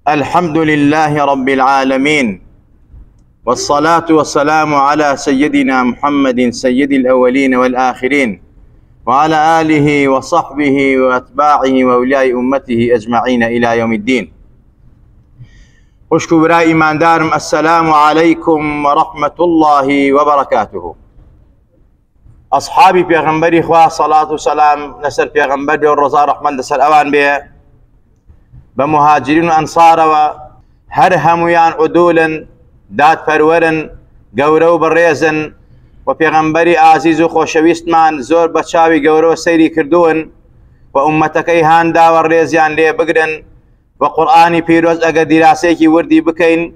الحمد لله رب العالمين، والصلاة والسلام على سيدنا محمد سيد الأولين والآخرين، وعلى آله وصحبه وأتباعه وأولياء أمته أجمعين إلى يوم الدين. وشكو برای ایمان دارم، السلام عليكم ورحمة الله وبركاته. أصحابي پیغمبری خواه صلاة وسلام لسر پیغمبر والرضا رحمن لسر اوان بيه بمهاجرين وأنصار وهر هميان عدولا داد پرورن گورو بريزن وپیغمبری عزیز و خوشویستمان زور بچاوی گورو سیری کردون و امتکی هاندا و ریزیان لی بگرن و قرآنی پیروز اگر دراسیکی وردی بکین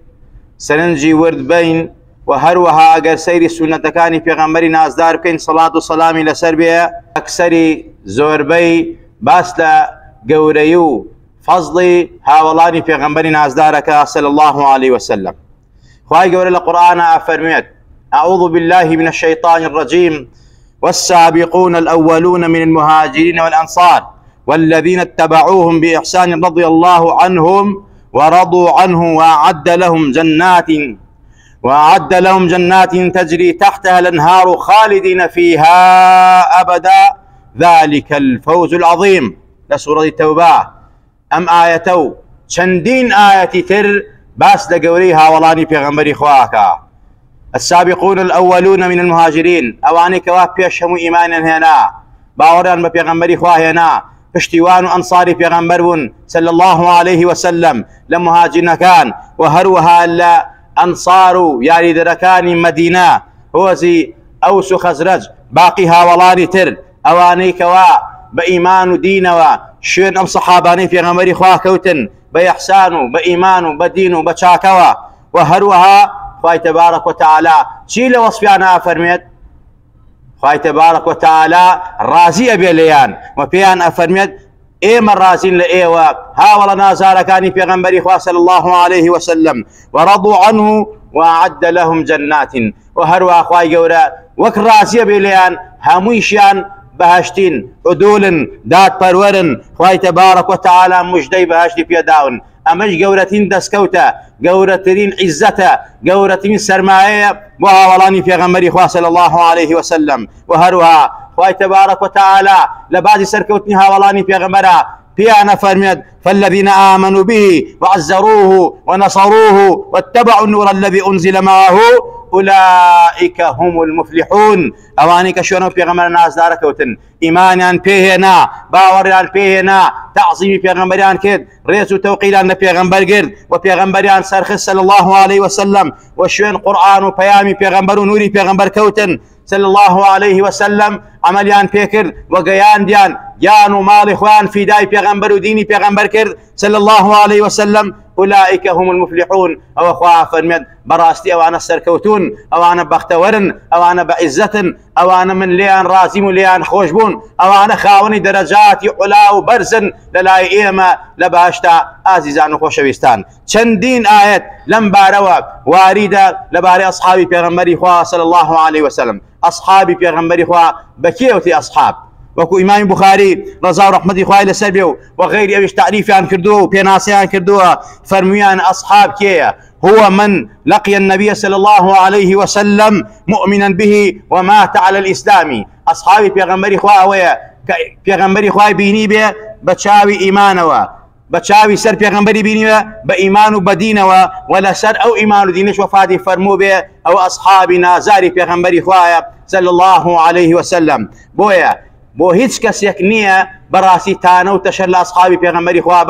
سرنجی ورد بین و هر وها اگر سیری سنتکانی پیغمبری نازدار بکین صلاة و سلامی لسر بيه اکثری زوربی باس لگوریو فضلی هاولانی پیغمبری نازدارک صلی الله علیه وسلم. خواهی گوری لقرآن افرمید: أعوذ بالله من الشيطان الرجيم والسابقون الأولون من المهاجرين والأنصار والذين اتبعوهم بإحسان رضي الله عنهم ورضوا عنه وأعد لهم جنات تجري تحتها الأنهار خالدين فيها أبدا ذلك الفوز العظيم. لسورة التوبة أم آيتو چندين آية تر باس لقوريها ولاني پیغمبري خواكا. السابقون الأولون من المهاجرين أواني كواب بيشهموا إيمانا هنا باوران ببيغمبري خواه هنا پشتیوان و انصاری پیغمبرون صلى الله عليه وسلم لمهاجرنا كان وهروها لأنصار يعني دركان مدينة هو زي أوس خزرج باقي هاولاني تر أواني كوا بإيمان دين وشين أم صحاباني پیغمبري خواه كوتن بإحسان بإيمان بدين بچاكوا وهروها خواهي تبارك وتعالى شيل وصفيانا أفرميت خواهي تبارك وتعالى رازي أبي ليان وبيان أفرميت إيما الرازين لإيوا هاولا نازاركاني في غنبري خواه صلى الله عليه وسلم ورضوا عنه وأعد لهم جنات وهروا خواهي قورا وك رازي أبي ليان همويشيان بهشتين عدول داد پرورن خواهي تبارك وتعالى مجدي بهشتي بيداون امش قورتين دسكوتا قورتين عزتا قورتين سرماية وهاولاني في غمري خواه صلى الله عليه وسلم وهروها خواهي تبارك وتعالى لبعض سركوتني هاولاني في غمرها بيانا فرميد: فالذين آمنوا به وعزروه ونصروه واتبعوا النور الذي أنزل معه أولئك هم المفلحون. أواني كشونو پیغمبر ناز داركوتن إيمانيان بيهنا باوريان بيهنا تعظيمي پیغمبريان كد ريسو توقيلان پیغمبر گرد و پیغمبريان سرخص صلى الله عليه وسلم وشوين قرآن و پیامي پیغمبر و نوري پیغمبر كوتن صلى الله عليه وسلم عمليان بيكر وقيان ديان جان ومال إخوان في داي پیغمبر وديني پیغمبر كر صلى الله عليه وسلم أولئك هم المفلحون. أو أخوة فرميد براستي أو أنا سركوتون أو أنا بختورن أو أنا بعزة أو أنا من ليان رازم ليان خوشبون أو أنا خاوني درجات علا وبرزن للاي إيما لباشتا عزيزان وخوشويستان. چندين آيات لم باروا واردة لباري أصحابي پیغمبري خواه صلى الله عليه وسلم. أصحابي پیغمبري خواه بكيوتي أصحاب وكو إمام بخاري رضا ورحمة خواه لسربيو وغير أبيش تعريفي عن كردوه وبيناسي عن كردوه فرميان أصحاب كيه هو من لقي النبي صلى الله عليه وسلم مؤمنا به ومات على الإسلام. أصحابي پیغمبري خواه ويا پیغمبري خواه بيني به بچاوي إيمانوا بچاوي سر پیغمبري بيني به بإيمان بدينوا ولا سر أو إيمان دينش وفادي فرمو به أو أصحابي نازاري پیغمبري خواه صلى الله عليه وسلم. بويا بو هیچ کەسێک نییە بەڕاستی تانە و تەشەر لە ئەسحابی پێغەمبەری خوا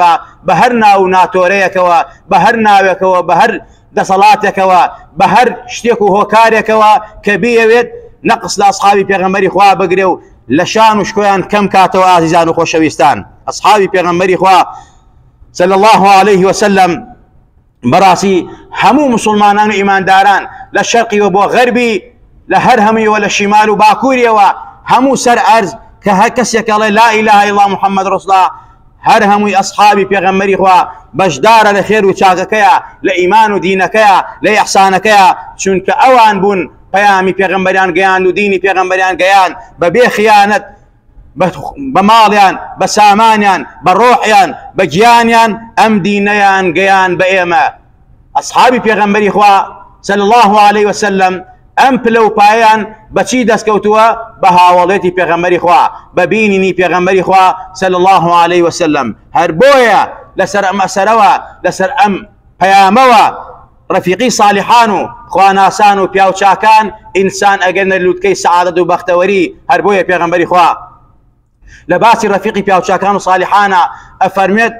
بە هەر ناو ناتۆرەیەکەوە بە هەر ناوێکەوە بە هەر دەسەڵاتێکەوە بە هەر شتێک و هۆکارێکەوە کە بیەوێت نەقص لە ئەسحابی پێغەمبەری خوا بگرێ و لە شان و شکۆیان کەم کاتەوە ئازیزان و خۆشەویستان. ئەسحابی پێغەمبەری خوا صلى الله عليه وسلم بەڕاستی هەموو مسلمانان و ئیمانداران لە شەرقی و بۆ غەربی لە هەر هەموویەوە لە شیمال و باکووریەوە همو سر عرض كهكس يكالي لا إله إلا الله محمد رسول الله هر هموي أصحابي پیغمبري خوا بجدار لخير وچاككيا لإيمان ودينكيا لإحسانكيا چونك أوان بون پیامي پیغمبريان گيان وديني پیغمبريان گيان ببي خيانت بە ماڵیان بە سامانیان بە ڕۆحیان بە گیانیان ئەم دینەیان گەیان بە ئێمە. ئەسحابی پێغەمبەری خوا صلی الله عليه وسلم ئەم پلە و پایان بەچی دەستکەوتووە؟ بە هاوڵێتی پێغەمبەری خوا، بە بینینی پێغەمبەری خوا صلی الله عليه وسلم. هەر بۆیە لەسەر ئەم ئەسەرەوە، لەسەر ئەم پەیامەوە ڕەفیقی ساڵحان و خواناسان و پیاوچاکان ئینسان ئەگەنە لووتکەی سەعادەت و بەختەوەری. هەر بۆیە پێغەمبەری خوا لە باسی ڕەفیقی پیاوچاکان و ساڵحانە ئەفەرمێت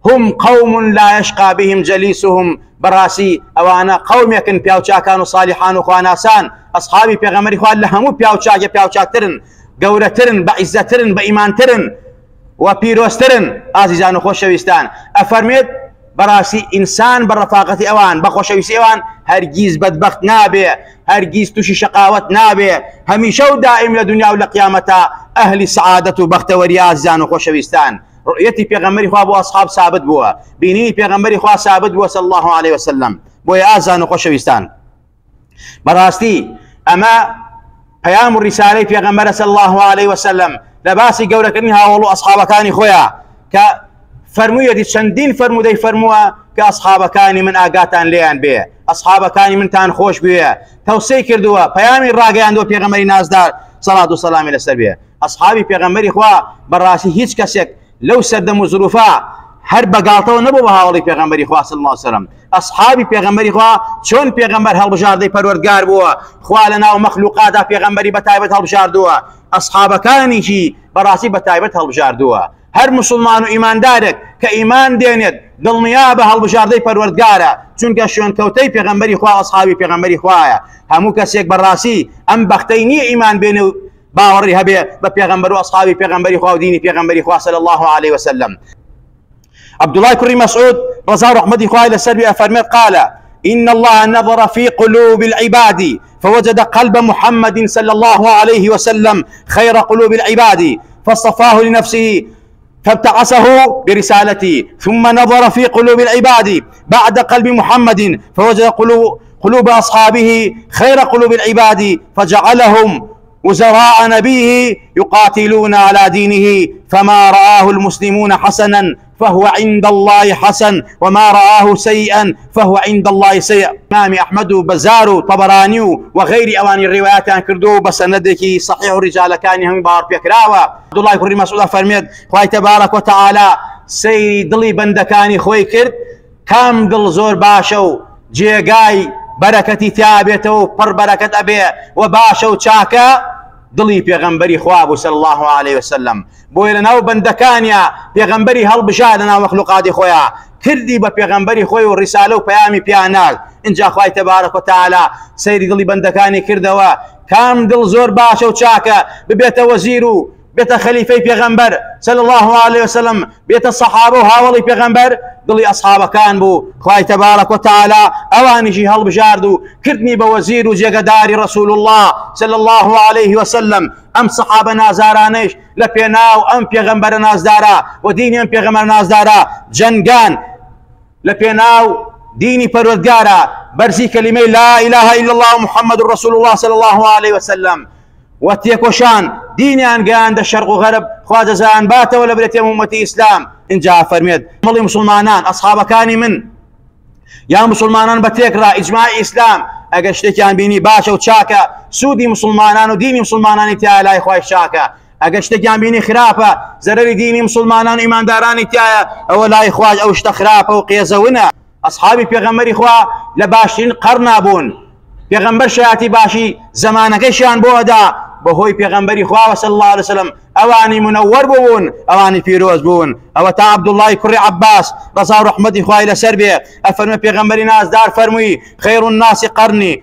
هم قوم لا يشقى بهم جليسهم. بەڕاستی ئەوانە قەومێکن پیاوچاکان و ساڵحان و خواناسان. ئەسحابی پێغەمبەری خوا لە هەموو پیاوچاکە پیاوچاکترن، گەورەترن، بە عیزەترن، بە ئیمانترن و پیرۆسترن. ئازیزان و خۆشەویستان، ئەفەرمێت بەڕاستی ئینسان بە ڕەفاقەتی ئەوان، بە خۆشەویستی ئەوان هەرگیز بەدبەخت نابێ، هەرگیز تووشی شەقاوەت نابێ، هەمیشە و دائیم لە دنیا و لە قیامەتە ئەهلی سەعادەت و بەختەوەری. ئازیزان و خۆشەویستان، ڕؤیەتی پێغەمبەری خوا بۆ ئەسحاب ثابت بووە، بینینی پێغەمبەری خوا ثابت بووە صلی الله عليه وسلم. بۆیە ئازیزان و خۆشەویستان، بەڕاستی ئەمە پەیام و ڕیسالەی پێغەمبەرە صلی الله عليه وسلم لە باسی گەورەکردنی هاوڵ و ئەسحابەکانی خۆیە کە فەرموویەتی چەندین فەرموودەی فەرمووە کە ئەسحابەکانی من ئاگاتان لێیان بێ، ئەسحابەکانی منتان خۆش بوێ، تەوسەی کردووە، پەیامی ڕاگەیاندووە پێغەمبەری نازدار سەڵات و سەلامی لەسەر بێ. ئەسحابی پێغەمبەری خوا بەڕاستی هیچ کەسێک لەو سەردەم و زروفە هەر بەگاڵتەوە نەبوو بە هاوڵی پێغەمبەری خوا صلی الله عليه وسلم. ئەسحابی پێغەمبەری خوا چۆن پێغەمبەر هەڵبژاردەی پەروەردگار بووە، خوا لە ناو مەخلوقاتا پێغەمبەری بەتایبەت هەڵبژاردووە، ئەسحابەکانیشی بەڕاستی بەتایبەت هەڵبژاردووە. هەر مسلمان و ئیماندارێک کە ئیمان دێنێت دڵنیا بە هەڵبژاردەی پەروەردگارە، چونکە شوێنکەوتەی پێغەمبەری خوا ئەسحابی پێغەمبەری خوایە. هەموو کەسێک بەڕاستی ئەم بەختەی نییە ئیمان بێنێ و باوەڕی هەبێ بە پێغەمبەر و ئەسحابی پێغەمبەری خوا و دینی پێغەمبەری خوا صلی الله عليه وسلم. عبدالله كري مسعود رضا رحمته خواه لسربي أفرمت قال إن الله نظر في قلوب العباد فوجد قلب محمد صلى الله عليه وسلم خير قلوب العباد فاصطفاه لنفسه فابتعثه برسالته، ثم نظر في قلوب العباد بعد قلب محمد فوجد قلوب أصحابه خير قلوب العباد فجعلهم وزراء نبيه يقاتلون على دينه، فما رآه المسلمون حسنا فهو عند الله حسن، وما رآه سيئا فهو عند الله سيء. إمام أحمد وبزار طبراني وغير أواني الروايات عن كردو بسندك صحيح الرجال كان هم بار بكراوة. عبد الله كري مسعود فرميت خوي تبارك وتعالى سيري دلي بندكاني خوي كرد كام دل زور باشو جيغاي بركتي ثابته پر بركت أبي وباشو چاكا دڵی پێغەمبەری خوا بوو صلی الله عليه وسلم. بۆیە لەناو بەندەکانیە پێغەمبەری هەڵبژار لەناو مەخلوقاتی خۆیان کردی بە پێغەمبەری خۆی و ڕیسالە و پەیامی پیانال. اینجا خوای تەبارەک وتەعالا سەیری دڵی بەندەکانی کردەوە کام دڵ زۆر باشە و چاکە ببێتە وەزیر و بێتە خەلیفەی پێغەمبەر صلی الله عليه وسلم، بێتە سەحابە و هاوڵی پێغەمبەر. دڵی ئەسحابەکان بوو خوای تەبارەک وتەعالا ئەوانیشی هەڵبژارد و کردنی بە وەزیر و جێگەداری رسول الله صلی الله عليه وسلم. ئەم سەحابە نازارانەیش لە پێناو ئەم پێغەمبەرە نازدارە و دینی ئەم پێغەمبەر نازدارە جەنگان لە پێناو دینی پەروەردگارە، بەرزی کەلیمەی لا إله إلا الله محمد رسول الله صلی الله عليه وسلم و تێکۆشان دینیان گەیاندە شەرق و غەرب. خوا جەزایان باتەوە لە برێتی ئومەتی ئیسلام. اینجا فەرمێت مەڵی مسلمانان ئەسحابەکانی من یا مسلمانان بە تێکرا ئیجماعی ئیسلام ئەگەر شتێکیان بینی باشە و چاکە سوودی مسلمانان و دینی مسلمانانی تایە لای خوای چاکە، ئەگەر شتێکیان بینی خراپە زەرەری دینی مسلمانان و ئیماندارانی تایە ئەوە لای خوای ئەو شتە خراپە و قێزەونە. ئەسحابی پێغەمبەری خوا لە باشترین قەرنا بوون، پێغەمبەر شایەتی باشی زەمانەکەیشیان بۆ ئەدا بەهۆی پێغەمبەری خوا صلی الله عليه وسلم. ئەوانی منەوەر بوون، ئەوانی پیرۆز بوون. ئەوە تا عەبدوڵڵای کوڕی عەباس ڕەزا و ڕەحمەتی خوای لەسەر بێ ئەفەرمێ پێغەمبەری نازدار فەرمووی خەیر الناس قەرنی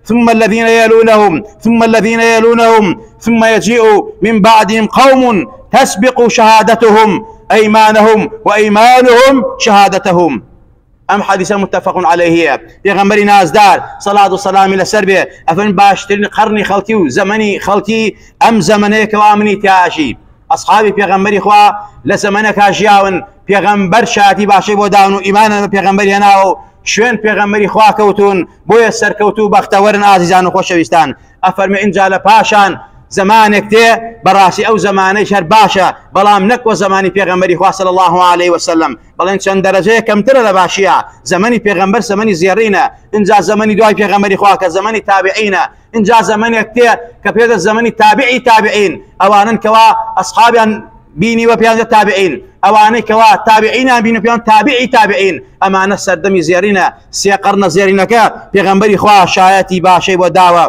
ثم الذين يلونهم ثم الذين يلونهم ثم يجيء من بعدهم قوم تسبق شهادتهم أيمانهم وأيمانهم شهادتهم. ام حديث متفق عليه پیغمبر نازدار صلاة و سلام لسر به افن باشترین قرنی خلقی و زمانی خلقی ام زمانه کوامنی تیاشی. اصحابی پیغمبری خوا لزمانه کاجیاون پیغمبر شاتی باشی بودان و ایمان پیغمبری هناو شوێن پێغەمبەری خوا کەوتون بۆیە سەرکەوتوو بەختەوەرن. ئازیزان و خۆشەویستان ئەفەرمێ ئینجا لە پاشان زمانێک تێ بەڕاستی ئەو زمانەی هەر باشە بەڵام نەکوە زمانی پێغەمبەری خوا صلی الله عليه وسلم بەڵێن چەند دەرەجەیە کەمترە لە باشیە زمانی پێغەمبەر زمانی زێڕینە اینجا زمانی دوای پێغەمبەری خوا کە زمانی تابعینە اینجا زمانێک تێ کە پێدە زمانی تابعی تابعین ئەوانن کەوا ئەصحابیان بینی وپیان تابعین ئەوانەی کەوا تابعینیان بینی پێیان تابعی تابعین ئەمانە سەردەمی زێڕینە سێ قەرنە زێڕینەکە پێغەمبەری خوا شایەتی باشەی بۆ داوە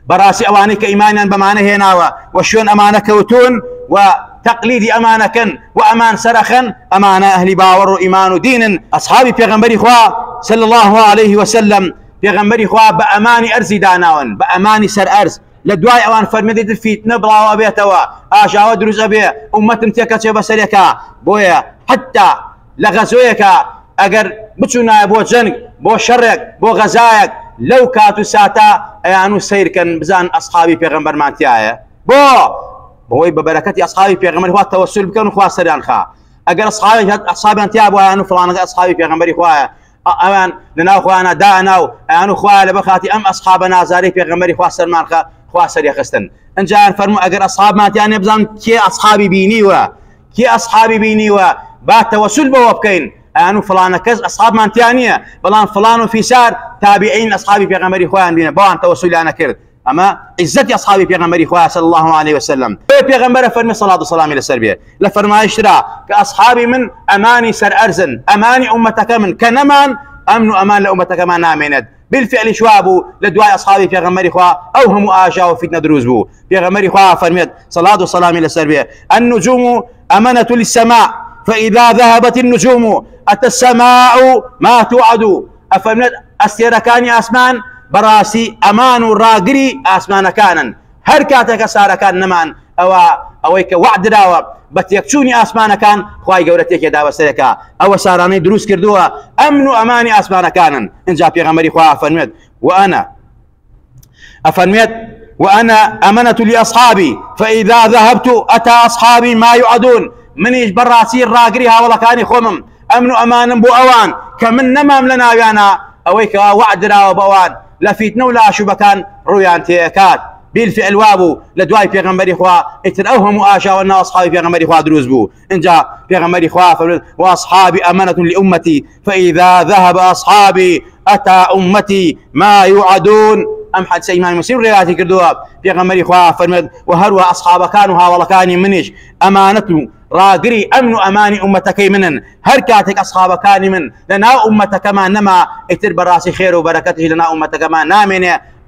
بەڕاستی ئەوانەی کە ئیمانیان بەمانە هێناوە و شوێن ئەمانە کەوتون و تقلیدی ئەمانەکەن و ئەمان سەرەخەن ئەمانە ئەهلی باوەڕ و ئیمان و دینن ئەصحابی پێغەمبەری خوا صلی الله عليه وسلم پێغەمبەری خوا بە ئەمانی ئەرزی داناون بە ئەمانی سەر ئەرز لە دوای ئەوان فەرمێدی فیتنە بڵاوە بێتەوە ئاژاوە دروست ئەبێ ئومەتم تێکەچێ بەسەرێکە بۆیە حتا لە غەزوەیەکە ئەگەر بچوونایە بۆ جەنگ بۆ شەڕێک بۆ غەزایەک لەو کات و ساتە ئەیان و سیرکەن بزان ئەصحابی پێغەمبەرمان تایە بۆی بە بەرەکەتی ئەصحابی پێغەمبەری خوا تەوەسول بکەن و خوا سەریان خا ئەگەر ئەصحابیان تیا بۆ ئەیان و فڵانەکە ئەصحابی پێغەمبەری خوایە ئەوان لەناو خوانە داناو ئەیان و خوایە لە بەخاتی ئەم ئەصحابە نازارەی پێغەمبەری خوا سەرمان خا خوا سەری خستن ئەنجایان فەرموو ئەگەر ئەصحابمانتیان بزان کێ ئەصحابی بینیوە کێ ئەصحابی بینیوە با تەوەسول بەوە بکەین ئەیان و فڵانە کەس ئەصحابمانتیان نییە بەڵام فڵان و فیسار تابعین ئەصحابی پێغەمبەری خۆیان بینە بەوان تەوەسولیانە کرد ئەمە عزەتی ئەصحابی پێغەمبەری خوا صلی الله عليه وسلم پێغەمبەرە فەرمی سەڵات و سەلامی لەسەر بێ لە فەرمایشترا کە ئەصحابی من ئەمانی سەر ئەرزن ئەمانی ئومەتەکە من کە نەمان ئەمن و ئەمان لە ئومەتەکەمان نامێنێت بالفعل شوابو لدواء أصحابي في غمر إخوة أو هم آجا وفتنة دروز بو في غمر إخوة فرميت صلاة والسلام إلى السربية النجوم أمنة للسماء فإذا ذهبت النجوم أتى السماء ما توعد أفرميت أستيركاني أسمان براسي أمان راقري أسمان كانا هركاتك سار كان نمان أويك وعد راوة بتيكشوني أسمان كان خواي قولتك يدا وسركا أو ساراني دروس كردوها أمن أماني أسمان كانا إن جاء في غمري خواه أفرميت وأنا أمنة لأصحابي فإذا ذهبت أتى أصحابي ما يعدون منيش براسي الراقريها ولا كاني خمم أمن أمان بو أوان كمن نمام لنا يانا أويك وعد راوة بأوان لفيتنا ولا شبكان رويان تيكات بالفعل وابو لدواي بيغمبري خوا اتروهم آشا وانا أصحابي بيغمبري خوا دروز بو إن جاء بيغمبري خوا وأصحابي أمنة لأمتي فإذا ذهب أصحابي أتى أمتي ما يوعدون أم حد سيمان مسير رياتي كردوها بيغمبري خوا فرمد وهروا أصحاب كانوا ولا كاني منش أمانته راقري أمن أماني أمتك منن هركاتك أصحاب كان من لنا أمتك ما نما اتر براسي خير وبركته لنا أمتك ما نامن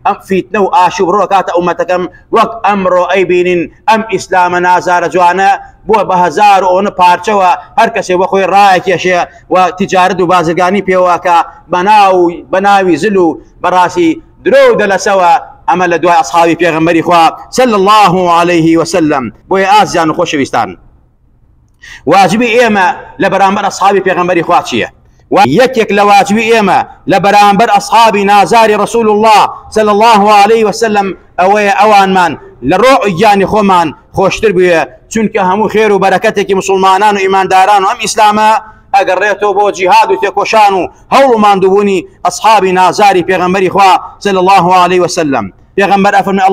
أم فيتنو آشوب روكات أمتكم وك أمرو أيبين أم إسلام نازار جوانا بو بهزار أون بارچوا هر کسی وخوی رایک یشه و تجارت و بازرگانی پیواکا بناوی زلو براسی درو دل سوا عمل دعاء أصحابي پیغمبری خوا صلى الله عليه وسلم بو آزیان خوش ویستان واجبی ایما لبرانبر أصحابي پیغمبری خوا چیه ويكيك لواجبي إيما لبرانبر أصحابي نازار رسول الله صلى الله عليه وسلم أوان من لروع إياني خومان خوشتر بيه چونك همو خير وبركتك مسلمانان وإيمان داران وأم إسلاما أقريتو بو جهاد وتكوشانو هولو ماندوبوني أصحابي نازاري بيغمبري خوا صلى الله عليه وسلم بيغمبر أفرمي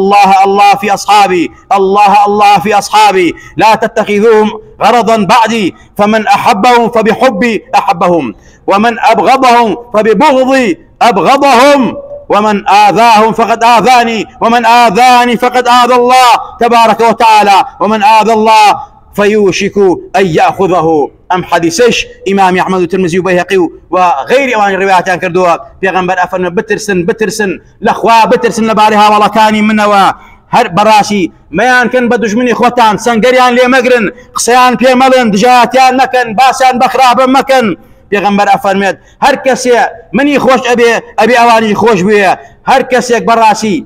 الله في أصحابي الله في أصحابي لا تتخذوهم غرضا بعدي فمن أحبهم فبحبي أحبهم ومن أبغضهم فببغضي أبغضهم ومن آذاهم فقد آذاني ومن آذاني فقد آذى الله تبارك وتعالى ومن آذى الله فيوشك أن يأخذه أم حديثش إمام أحمد الترمذي وبيهقي وغير أوان الروايات كردوها بيغمبر أفرمي بترسن لأخوة بترسن لبارها ولا كاني منوا هر براسي ميان كان بدوش مني خوتان سنگريان لي مقرن قصيان بي ملن دجاتيان مكن باسان بخراب مكن بيغمبر أفرميت هر كسي مني خوش أبي أواني خوش بيه هر كسي براسي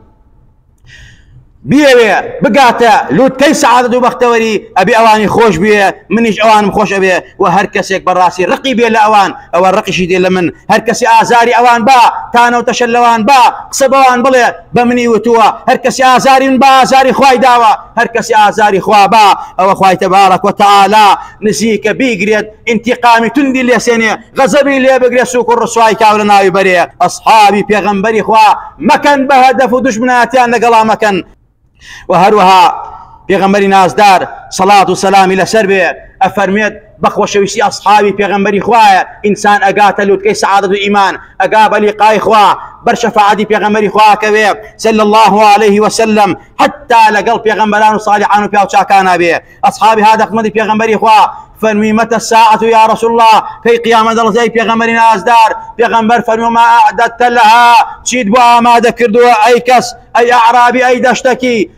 بيه بقاتا لوت كي سعادة وبختوري أبي أواني خوش بيه منيش أوان خوش أبي وهر كسيك براسي رقي بيه لأوان أو الرقي شدي لمن هر كسي آزاري أوان با تانو تشلوان با قصبوان بلي بمني وتوا هر كسي آزاري من با آزاري خواي داوا هر كسي آزاري خوا با أو خواي تبارك وتعالى نسيك بيقريد انتقامي تندي اللي سيني غزبي اللي بقري سوق الرسواي كاولنا يبري أصحابي بيغمبري خوا مكان بهدف ودشمناتيان نقلا مكان وهروها پیغمبری نازدار صلاة و سلامی لسر بێ ئەفەرمێت بەخۆشەویستی ئەصحابی پێغەمبەری خوایە ئینسان ئەگاتە لوتکەی سەعادەت و ئیمان ئەگا بە لیقای خوا بەر شەفاعەتی پێغەمبەری خواکەوێ صلی الله عليه وسلم حتى لەگەڵ پێغەمبەران و صالحان و پیاو چاکانە بێ ئەصحابی هادە خزمەتی پێغەمبەری خوا فرمي متى الساعة يا رسول الله كي قيامة الله پیغمبر نازدار پیغمبر فرمي ما أعددت لها چيد بو ما ذكردو أي كس أي أعرابي أي دشتكي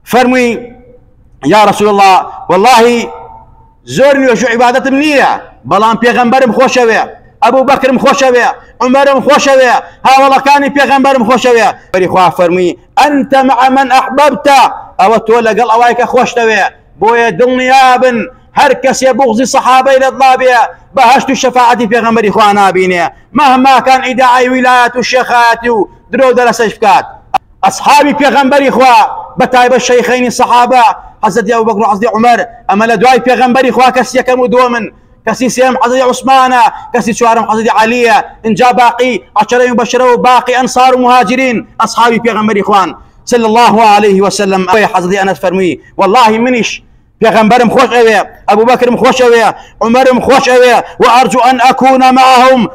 فرمي يا رسول الله والله زورني وشو عبادة منية بلان پیغمبر مخوشوي أبو بكر مخوشوي عمر مخوشوي ها والله كان پیغمبر مخوشوي فريخوا فرمي أنت مع من أحببت أو تولى قال أوايك خوشتوي بويا دنيا بن هر کسی بغضی صحابه للضابية بهشت الشفاعة في غمر إخوانا بينه مهما كان إدعاء ولاية الشيخات درو درس شفكات أصحابي في غمر إخوة بتايب الشيخين الصحابة حضرت أبو بكر وحضرت عمر أما لدواي في غمر إخوة كسي كم دومن كسي سيم حضرت عثمان كسي شوارم حضرت علي إن جاء باقي عشرين مبشرة باقي أنصار ومهاجرين أصحابي في غمر إخوان صلى الله عليه وسلم حضرت أنس فرمي والله منش پیغمبرم خوش اوی ابو بکرم خوش اوی عمرم خوش اوی وارجو ان اكون معهم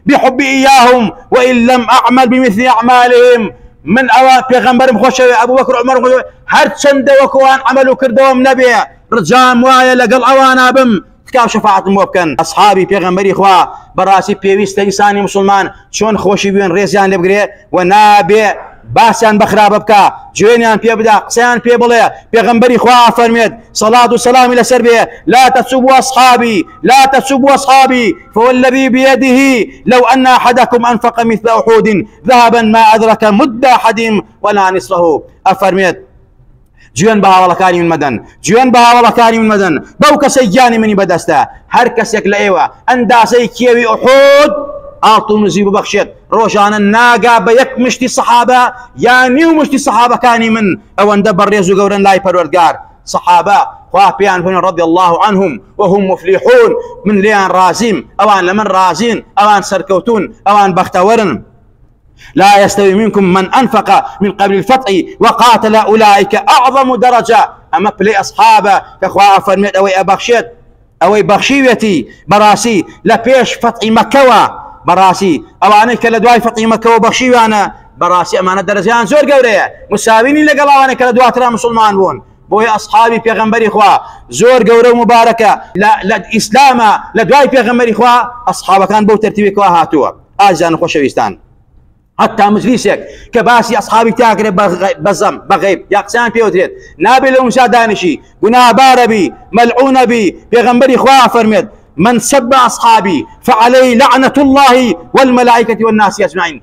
بحب اياهم وان لم اعمل بمثل اعمالهم من اوان پیغمبرم خوش اوی ابو بکر عمر خوش اوی هر چند وكوان عملوا كردوم نبي رجام وايا لقل اوانا بم كاو شفاعة موبكن اصحابي پیغمبري خوا براسي بيويست انساني مسلمان شون خوشي بين ريزيان لبقري ونابي باسیان بخراب بکا جوینیان پی بدا قسیان پی بڵێ پێغەمبەری خوا فەرمێت صلاة وسلام لەسەر بێ لا تسبوا أصحابي فوالذي بيده لو أن أحدكم أنفق مثل أحد ذهبا ما أدرك مد أحدهم ولا نصفه أفرمێت جوێن بە هاوڵەکانی من مەدەن جوێن بە هاوڵەکانی من مەدەن بەو کەسەی گیانی منی بەدەستە هەر کەسێک لە ئێوە ئەندازەی کێوی ئوحود ئاڵتو نزی ببەخشێت ڕۆژانە ناگا بە یەک مشتی سەحابە یا نیو مشتی سەحابەکانی من ئەوەندە بەڕێز و گەورەن لای پەروەردگار سەحابە خوا پێیان فەرمێ رضي الله عنهم وهم مفلحون من لێیان رازیم ئەوان لە من رازین ئەوان سەرکەوتون ئەوان بەختەوەرن لا يستوي منكم من أنفق من قبل الفتح وقاتل أولئك أعظم درجة أما بلي أصحابه كخوا فرميت أوي أبخشيت أوي بخشيوتي براسي لبيش فتح مكة براسي أواني كلا دواي فتح مكة وبخشيوانا براسي أمانة درجان زور قورية مساويني لقل أواني كلا دوا ترى مسلمان بون بوي أصحابي بيغمبري خوا زور قورة مباركة لا إسلاما لدواي بيغمبري خوا أصحابه كان بو ترتيبي كوا هاتوا آجان خوشويستان حتى مجلسك كباسي أصحابي تاكر بزم بغيب يقسان بيوتريت نابل أنسا دانشي قنا باربي ملعون بي بيغمبري خوا فرميت من سب أصحابي فعليه لعنة الله والملائكة والناس أجمعين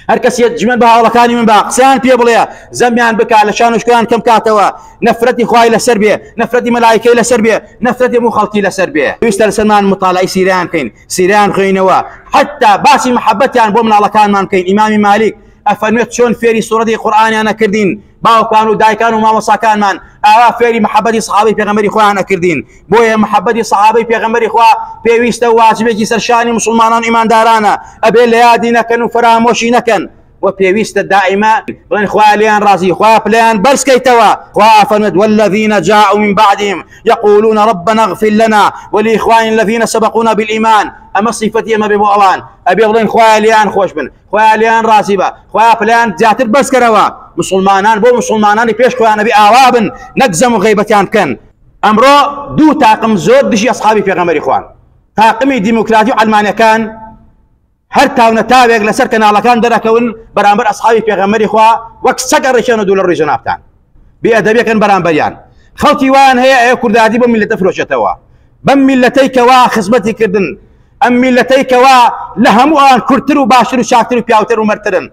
هر کەس جمێن بە هاوڵەکانی من بە قسەیان پێ بڵێ زەمیان بکا لە شان و شکران کەم کاتەوە نەفرەتی خوای لەسەر بێ نەفرەتی مەلایکەی لەسەر بێ نەفرەتی هەموو خەڵکی لەسەر بێ پێویستە لەسەرمان مطالعەی سیرەیان بکەین سیرەیان خوێنەوە حتا باسی محەبەتیان بۆ مناڵەکانمان بکەین ئیمامی مالیک ئەفەرمێت چۆن فێری سوورەتی قورئانیان نەکردین باوکان و دایکان و مامۆساکانمان ئاوا فێری محەبەتی سەحابەی پێغەمبەری خۆیان نەکردین بۆیە محەبەتی سەحابەی پێغەمبەری خوا پێویستە واجبێکی سەرشانی مسلمانان ئیماندارانە ئەبێ لە یادی نەکەن و فرامۆشی نەکەن وبيويست دائما بلين خواليان رازي خوابليان برسكيتوا خوافنت والذين جاءوا من بعدهم يقولون ربنا اغفر لنا ولإخوان الذين سبقونا بالإيمان أما صفتي أما ببوالان أبي بلين خواليان خوش بن خواليان رازيبا خوابليان جاتر برسكروا مسلمانان بو مسلمانان بيش خوان أبي آوابن نقزم غيبتيان كان أمرو دو تاقم زود دشي أصحابي في غمر إخوان تاقمي ديمقراطي وعلمانيا كان هر تاونا تاويق لسر كنالكان دراكون برامبر أصحابي بيغمري خوا وك سقر ريشانو دولار ريجونابتان بأدبية كان برامبريان خلقي وان هي كردادي بملة فروشتوا بملتي كوا خصبتي كردن أم ملتي كوا لهم وان كرترو باشرو شاكترو بياوترو مرترن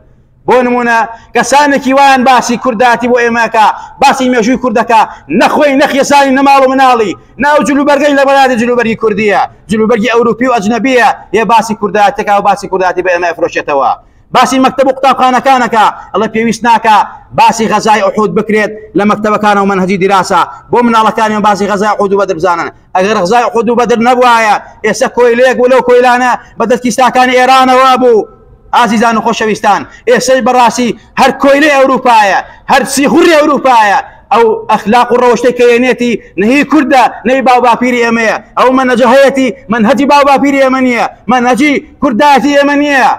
بونمونا كسانكي وان باسي كرداتي بو إماكا باسي ميشوي كردكا نخوي نخيساني نمالو منالي ناو جلوبرغي لبلاد جلوبرغي كردية جلوبرغي أوروبي وأجنبية يا باسي كرداتك أو باسي كرداتي بإما فروشتوا باسي مكتب قطاب كانكا الله بيويسناكا باسي غزاي أحود بكريت لمكتب كان ومنهجي دراسة بومن الله كان باسي غزاي أحود وبدر بزانا أغير غزاي أحود وبدر نبوايا يسكوي ليك ولو كويلانا بدل كيستا كان إيران وابو ئازیزان و خۆشەویستان ئێستا بەڕاستی هەر کۆیلەی ئەوروپایە هەر سیخوڕی ئەوروپایە ئەو ئەخلاق و ڕەوشتەی کە هێنێتی نهی کوردە نەی باو باپیری ئێمەیە ئەو مەنهەجە هەیەتی منهەجی باو باپیری ئێمە نییە منهەجی کوردایەتی ئێمە نییە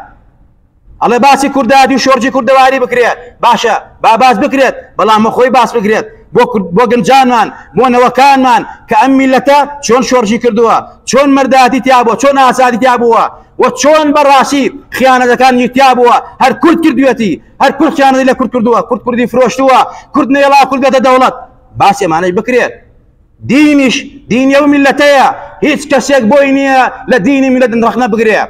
ئەڵێ باسی کوردایەتی و شۆرجی کوردەواری بکرێت باشە با باس بکرێت بەڵام خۆی باس بکرێت بۆ گەنجانمان بۆ نەوەکانمان کە ئەم میلەتە چۆن شۆرجی کردووە چۆن مەردایەتی تیا بووە چۆن ئازادی تیا بووە و چۆن بەڕاستی خیانەتەکانی تیا بووە هەر کورد کردوێتی هەر کورد خیانەتی لە کورد کردووە کورد کوردی فرۆشتووە کورد نێڵا کورد بێتە دەوڵەت باسی ئەمانەی بکرێت دینیش دینی ئەو میلەتەیە هیچ کەسێک بۆی نییە لە دینی میلەت ڕەخنە بگرێ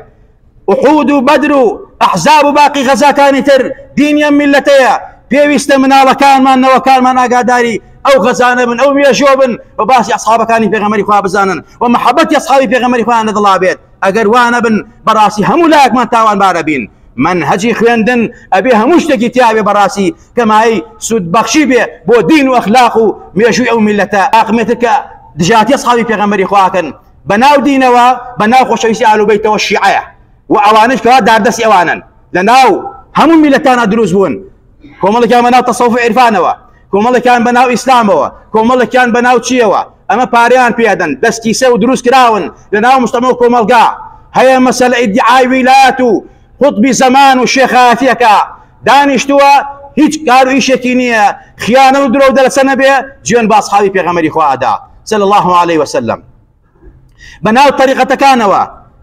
وحود و بەدر و ئەحزاب و باقی غەزاکانی تر دینی ئەم میلەتەیە پێویستە مناڵەکانمان نەوەکانمان ئاگاداری ئەو غەزانە بن ئەو مێژۆ بن بە باسی ئەسحابەکانی پێغەمبەری خوا بزانن و مەحەبەتی ئەسحابی پێغەمبەری خوا لە دڵا بێت ئەگەر وانە بن بەڕاستی هەموو لایەکمان تاوانبارە بین منهەجی خوێندن ئەبێ هەموو شتێکی تیاوێ بەڕاستی کەمایی سوودبەخشی بێ بۆ دین و ئەخلاق و مێژووی ئەو میلەتە ئاقمێتر کە دژاتی ئەسحابی پێغەمبەری خواکەن بەناو دینەوە بەناو خۆشەویستی ئاهلوبەیتەوە شیعەیە و ئەوانش کەوا داردەستی ئەوانن لەناو هەموو میلەتانە دروست بوون کۆمەڵێکیان بەناو تەسەوف عیرفانەوە کۆمەڵێکیان بەناو ئیسلامەوە کۆمەڵێکیان بەناو چیەوە ئەمە پارەیان پێدەن دەستکیسە و دروست کراون لەناو مجتەمە و کۆمەڵگا هەیە مەسەلە ئیدعای ویلایەت و قوتبی زەمان و شێخایەتیەکە دانیشتووە هیچ کار و ئیشێکی نییە خیانە و درۆ دەرەچە نەبێ جوێن بە ئەسحابی پێغەمبەری خوادا صلی الله عليه وسلم بەناو طریقەتەکانەوە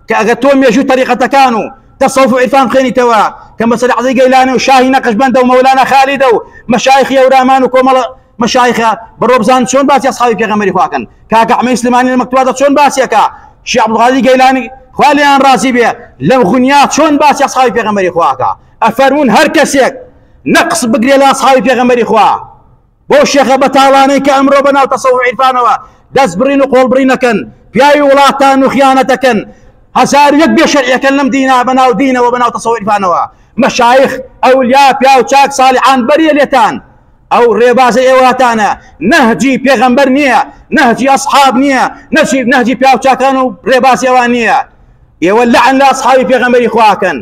کە ئەگەر تۆ مێژووی طریقەتەکان و تصوف عرفان خێنیتەوە کە مەسەلە عەزیز گەیلانی و شاهی نەقشبەندە و مەولانا خالیدە و مەشایخی ئەورامان و کۆمەڵە مەشایخە بڕۆ بزان چۆن باسی ئەسحابی پێغەمبەری خواکەن کاکە ئەحمەد سلێمانی لە مەکتوباتە چۆن باسیەکە شیخ عەبدولقادر گەیلانی خوا لێیان ڕازی بێ لەو غونیا چۆن باسی ئەسحابی پێغەمبەری خواکە ئەفەرموون هەر کەسێک نەقس بگرێ لە ئەسحابی پێغەمبەری خوا بۆ شێخە بەتاڵانەی کە ئەمڕۆ بەناو تەسەووف عیرفانەوە دەست بڕین و قۆڵبڕین نەکەن پیاوی وڵاتان و خیانەتەکەن هزار یەک بێشەرعیەکەن لەم دینا بەناو دینەوە بەناو تەسەووف عیرفانەوە مەشایخ ئەولیا پیا و چاک ساڵحان بەریە لێتان ئەو ڕێبازە ئێواتانە نەهجی پێغەمبەر نییە نەهجی ئەسحاب نییە نەهجی پیا و چاکان و ڕێباز ئێوان نییە ئێوە لەعن لە ئەسحابی پێغەمبەری خواکەن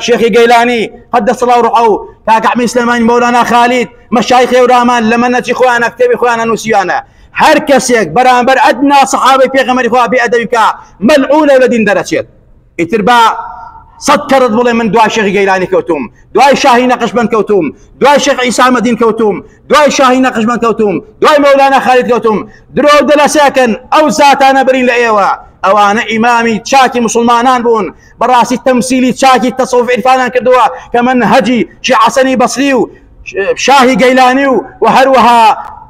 شێخی گەیلانی قەدەس الله ڕوحەهو کاکە ئەحمەد سلێمانی مەولانا خالید مەشایخی ئێورامان لە مەنهەجی خۆیانە کتێبی خۆیانە نووسیوانە هەر کەسێک بەرامبەر ئەدنا سەحابەی پێغەمبەری خوا بێئەدەبی بکە مەلعونە لە دین دەرەچێت ئیتر بە صد کەرت بڵێ من دوای شێخی گەیلانی کەوتوم دوای شاهی نەقشبەند کەوتوم دوای شێخ عیسا مەدین کەوتوم دوای شاهی نەقشبەند کەوتوم دوای مەولانا خالید کەوتوم درۆ دەلەسێکن ئەو زاتانە برین لە ئێوە ئەوانە ئیمامی چاکی مسلمانان بوون بەڕاستی تەمسیلی چاکی تەسەووف عیرفانان کردووە کە منهەجی شیخ حەسەنی بەسری و شاهی گەیلانی و هەروەها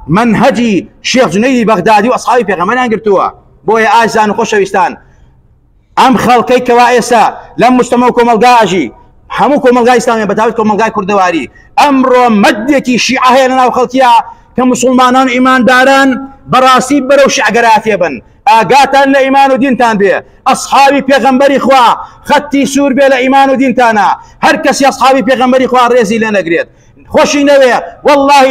منهەجی شێخ جونەیدی بەغدادی و ئەسحابی پێغەمبەریان گرتووە بۆیە ئازیزان و خۆشەویستان ئەم خەڵکەی کەوا ئێستا لەم مجتەمە و کۆمەلگاژی هەموو کۆمەلگای ئیسلامی بەتاوەت کۆمەلگای کوردەواری ئەمڕۆ مەدێکی شیعە هەیە لەناو خەڵکیە کە مسلمانان و ئیمانداران بەڕاستی بەرەو شیعەگەراتێ بن ئاگاتان لە ئیمان و دینتان بێ ئەسحابی پێغەمبەری خوا خەتی سوور بێ لە ئیمان و دینتانە هەر کەسی ئەسحابی پێغەمبەری خوا ڕێزی لێ نەگرێت خۆشی نەوێ والله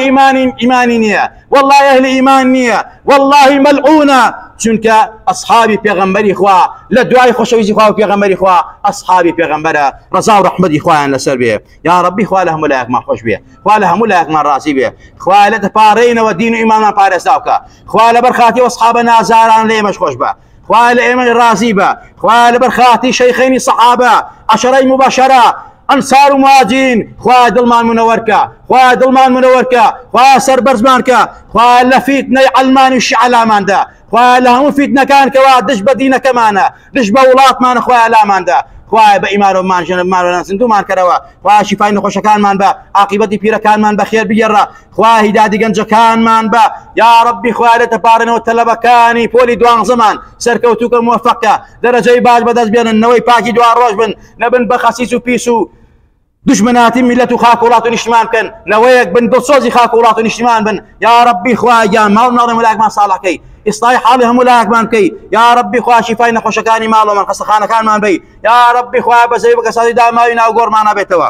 ئیمانی نییە والله ئەهلی ئیمان نییە والله مەلعونە چونکە ئەسحابی پێغەمبەری خوا لە دوای خۆشەویستی خوا و پێغەمبەری خوا ئەسحابی پێغەمبەرە ڕەزا و ڕەحمەتی خوایان لەسەر بێ یا ڕەبی خوا لە هەموو لایەکمان خۆش بێ خوا لە هەموو لایەکمان ڕازی بێ خوا لە دەپارڕێینەوە دین و ئیمانمان پارێزا بکە خوا لە بەرخاتی ئەسحابە نازاران لە ئێمەش خۆش بە خوا لە ئێمە ڕازی بە خوا لە بەرخاتی شەیخەینی سەحابە عەشەرەی مباشەرە ئەنسار و مهاجرین خوا دڵمان منەوەرکە خوا دڵمان منەوەرکە خوا سەربەرزمانکە خوا لە فیتنەی عەلمانی و شیعە لاماندا خوا لە هەموو فیتنەکان کەوا دش بە دینەکەمانە دش بە وڵاتمانە خوا لاماندا خوا بە ئیمان و مانژەمان زیندومان کەرەوە خوا شیفای نەخۆشەکانمان بە عاقبەتی پیرەکانمان بەخێر بگێڕە خوا هیداتی گەنجەکانمان بە یا ڕەبی خوا لە تەپارڕێنەوە تەلەبەکانی پۆلی دوانزەمان سەرکەوتووکە موفەقە دەرەجەی باش بەدەست بێننەوەی پاکی دوان ڕۆژ بن نەبن بە خەسیس و پیس و دشمناتی ملت و خاک وڵات و نیشتمان بکەن نەوەیەک بن دڵسۆزی خاک وڵات و نیشتمان بن یا ڕەبی خوا یا ماڵ ناڵێ وەلایەکمان ساڵەکەی ئیسڵاحی حاڵی هەموو لایەکمان بکەی یا ڕەبی خوا شیفای نەخۆشەکانی ماڵەوەمان خەستەخانەکانمان بی یا ڕەبی خوا بەزەوی بە کەسانی داماوی ناو گۆڕمانە بێتەوە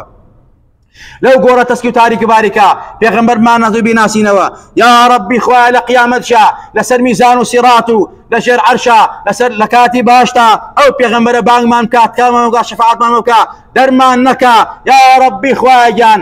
لو گۆڕە تەسکی و تاریکی باریکە پێغەمبەرمان نازووی بیناسینەوە یا ربی خوای لە قیامەتشا لەسەر میزان و سیڕات و لەژێر عەرشا لەسەر لە کاتی باشتا ئەو پێغەمبەرە بانگمان بکات کامان بکات شەفاعەتمان بکات دەرمان نەکا یا ربی خوای گیان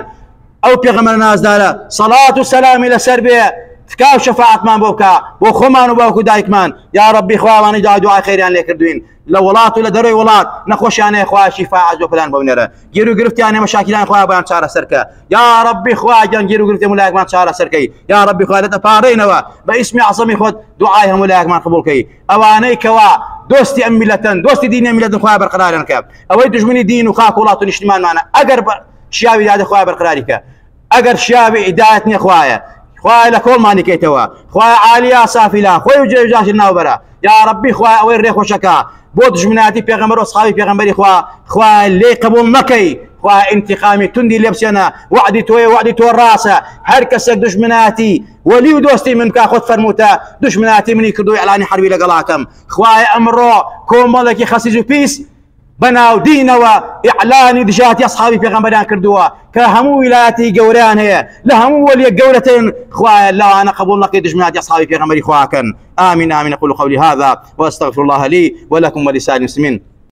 ئەو پێغەمبەرە نازدارە سەڵات و سەلامی لەسەر بێ تکاو شەفاعەتمان بۆ بکە بۆ خۆمان و باوکو دایکمان یا ربی خواوانی دوعای خێریان لێ کردوین لە وڵات و لە دەروی وڵات نەخۆشیانەیە خوای شیفا عەجز و پلان بۆ بنێرە گیر و گرفتیانێ مەشاکیلان خوای بۆیان چارەسەرکە یا ربی خوای گیان گیر و گرفتی هەموو لایەکمان چارەسەرکەی یا ربی خوای دەتەپارڕینەوە بە ئیسمی عەزەمی خۆت دوعای هەموو لایەکمان قبوڵکەی ئەوانەی کەوا دۆستی ئەم میلەتن دۆستی دینی ئەم میلەتن خوای بەرقەراریان کە ئەوەی دژمنی دین و خاک وڵات و نیشتیمانمانە ئەگەر شیاوی دادە خوای بەرقەراری کە ئەگەر شیاوی ئیدایەت نییە خوایە خوای لە کۆڵمانی کەیتەوە خوای عالیا سافیلا خۆی و جێژاشی ناوبەرە یا ربی خوای ئەوەی ڕێخۆشەکە بۆ دژمناتی پێغەمبەر و ئەسحابی پێغەمبەری خوای لێ قبوڵ مەکەی خوای انتقامی توندی لێ بچێنە وعدی تۆیە وعدی تۆ ڕاستە هەر کەسێک دژمناتی وەلی و دۆستی من کا خۆت فەرمووتە دژمناتی منی کردو ئیعلانی حەربی لەگەڵاکەم خوای ئەمڕۆ کۆمەڵێکی خەسیز و پیس بەناو دینەوە ئیعلانی دژاتی ئەسحابی پێغەمبەریان کردووە کە هەموو ویلایەتی گەورەیان هەیە لە هەموو وەلیەک گەورەترین خوایە لەوانە قبول نەکەی دژمناتی ئەسحابی پێغەمبەری خواکەن آمين آمين أقول قولي هذا وأستغفر الله لي ولكم ولسائر المسلمين